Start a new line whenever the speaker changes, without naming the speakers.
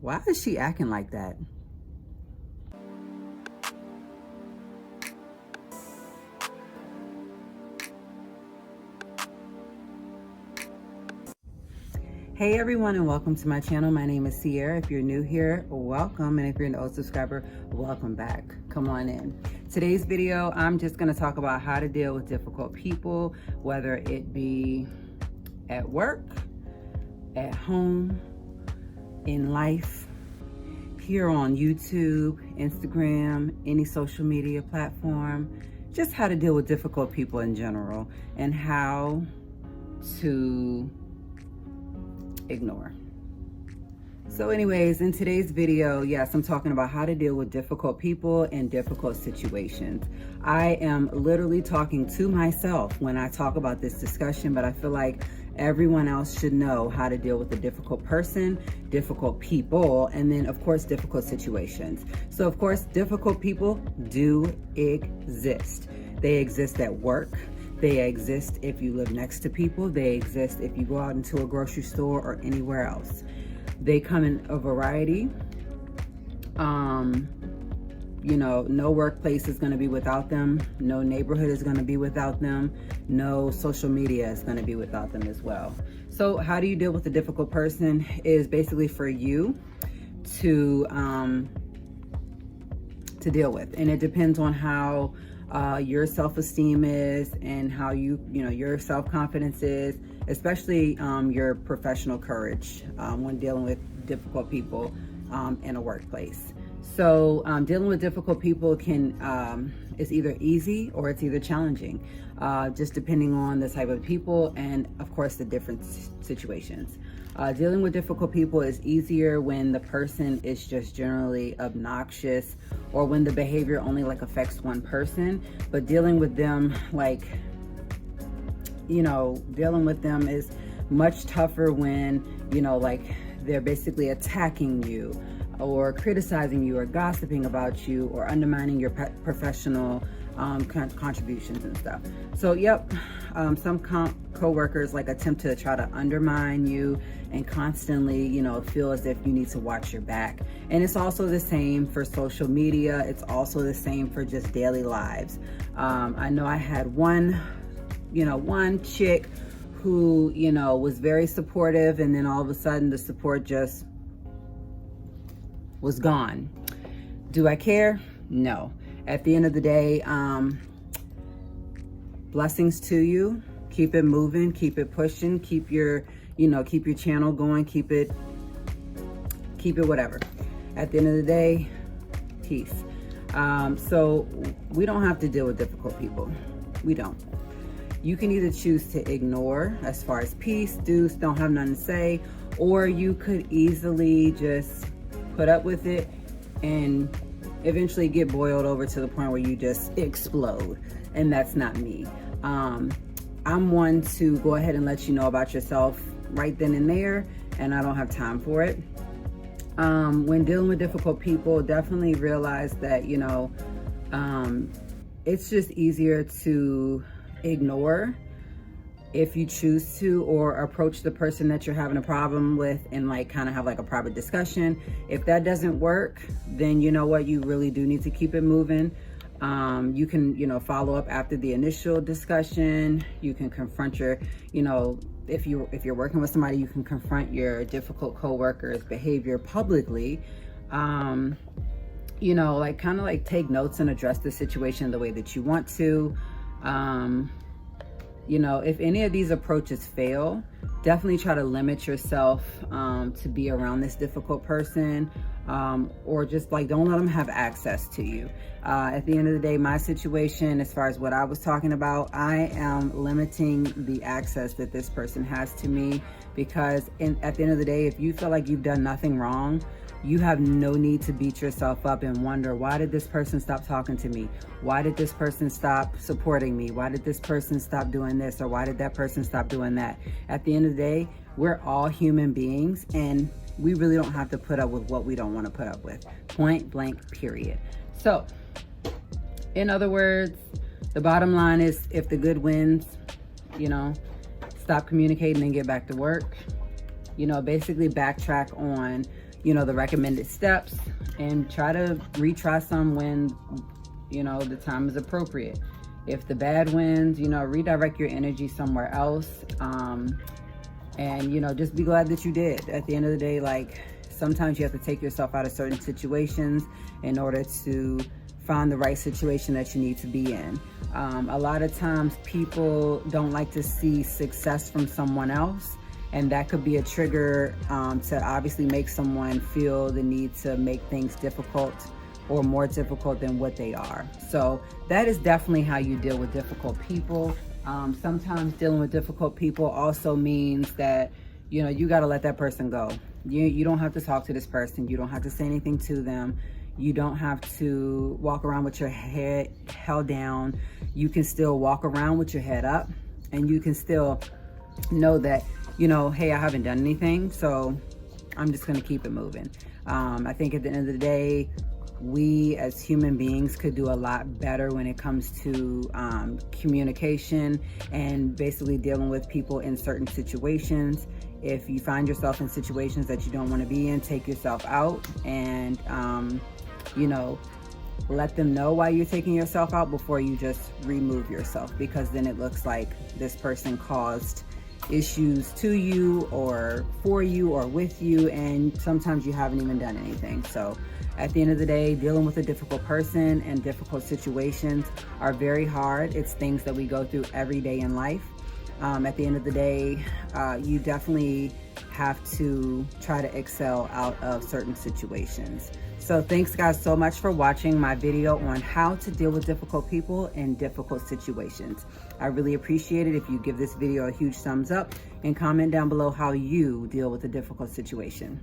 Why is she acting like that? Hey everyone, and welcome to my channel. My name is Ciara. If you're new here, welcome, and if you're an old subscriber, welcome back. Come on in. Today's video, I'm just going to talk about how to deal with difficult people, whether it be at work, at home, in life, here on YouTube, Instagram, any social media platform, just how to deal with difficult people in general, and how to ignore. So anyways, in today's video, yes, I'm talking about how to deal with difficult people in difficult situations. I am literally talking to myself when I talk about this discussion, but I feel like everyone else should know how to deal with a difficult person, difficult people, and then of course, difficult situations. So of course, difficult people do exist. They exist at work. They exist if you live next to people. They exist if you go out into a grocery store or anywhere else. They come in a variety. You know, no workplace is going to be without them. No neighborhood is going to be without them. No social media is going to be without them as well. So how do you deal with a difficult person is basically for you to deal with. And it depends on how your self-esteem is and how your self-confidence is, especially your professional courage when dealing with difficult people in a workplace. So dealing with difficult people is either easy or it's either challenging, just depending on the type of people and of course the different situations. Dealing with difficult people is easier when the person is just generally obnoxious or when the behavior only like affects one person, but dealing with them dealing with them is much tougher when, like they're basically attacking you or criticizing you or gossiping about you or undermining your professional contributions and stuff. So yep, some co-workers like attempt to try to undermine you and constantly, feel as if you need to watch your back. And it's also the same for social media. It's also the same for just daily lives. I know I had one chick who, was very supportive, and then all of a sudden the support just was gone. Do I care? No. At the end of the day, blessings to you. Keep it moving, keep it pushing, keep your channel going, keep it whatever. At the end of the day, peace. So we don't have to deal with difficult people. We don't. You can either choose to ignore as far as peace, deuce, don't have nothing to say, or you could easily just put up with it and eventually get boiled over to the point where you just explode. And that's not me. I'm one to go ahead and let you know about yourself right then and there, and I don't have time for it. When dealing with difficult people, definitely realize that, it's just easier to ignore if you choose to, or approach the person that you're having a problem with and kind of have a private discussion. If that doesn't work, then you know what, you really do need to keep it moving. You can, follow up after the initial discussion. You can confront your, if you're working with somebody, you can confront your difficult coworker's behavior publicly. Kind of take notes and address the situation the way that you want to. If any of these approaches fail, definitely try to limit yourself to be around this difficult person, or just don't let them have access to you. At the end of the day, my situation, as far as what I was talking about, I am limiting the access that this person has to me, because at the end of the day, if you feel like you've done nothing wrong, you have no need to beat yourself up and wonder, why did this person stop talking to me? Why did this person stop supporting me? Why did this person stop doing this? Or why did that person stop doing that? At the end of the day, we're all human beings, and we really don't have to put up with what we don't want to put up with. Point blank, period. So, in other words, the bottom line is, if the good wins, stop communicating and get back to work. Basically backtrack on you know, the recommended steps, and try to retry some when, you know, the time is appropriate. If the bad wins, you know, redirect your energy somewhere else. And, you know, just be glad that you did. At the end of the day, like, sometimes you have to take yourself out of certain situations in order to find the right situation that you need to be in. A lot of times people don't like to see success from someone else, and that could be a trigger to obviously make someone feel the need to make things difficult or more difficult than what they are. So that is definitely how you deal with difficult people. Sometimes dealing with difficult people also means that, you know, you got to let that person go. You don't have to talk to this person. You don't have to say anything to them. You don't have to walk around with your head held down. You can still walk around with your head up, and you can still know that, you know, hey, I haven't done anything, so I'm just going to keep it moving. I think at the end of the day, we as human beings could do a lot better when it comes to communication and basically dealing with people in certain situations. If you find yourself in situations that you don't want to be in, take yourself out and, you know, let them know why you're taking yourself out before you just remove yourself, because then it looks like this person caused issues to you or for you or with you, and sometimes you haven't even done anything. So at the end of the day, dealing with a difficult person and difficult situations are very hard. It's things that we go through every day in life. At the end of the day, you definitely have to try to excel out of certain situations. So thanks guys so much for watching my video on how to deal with difficult people in difficult situations. I really appreciate it if you give this video a huge thumbs up and comment down below how you deal with a difficult situation.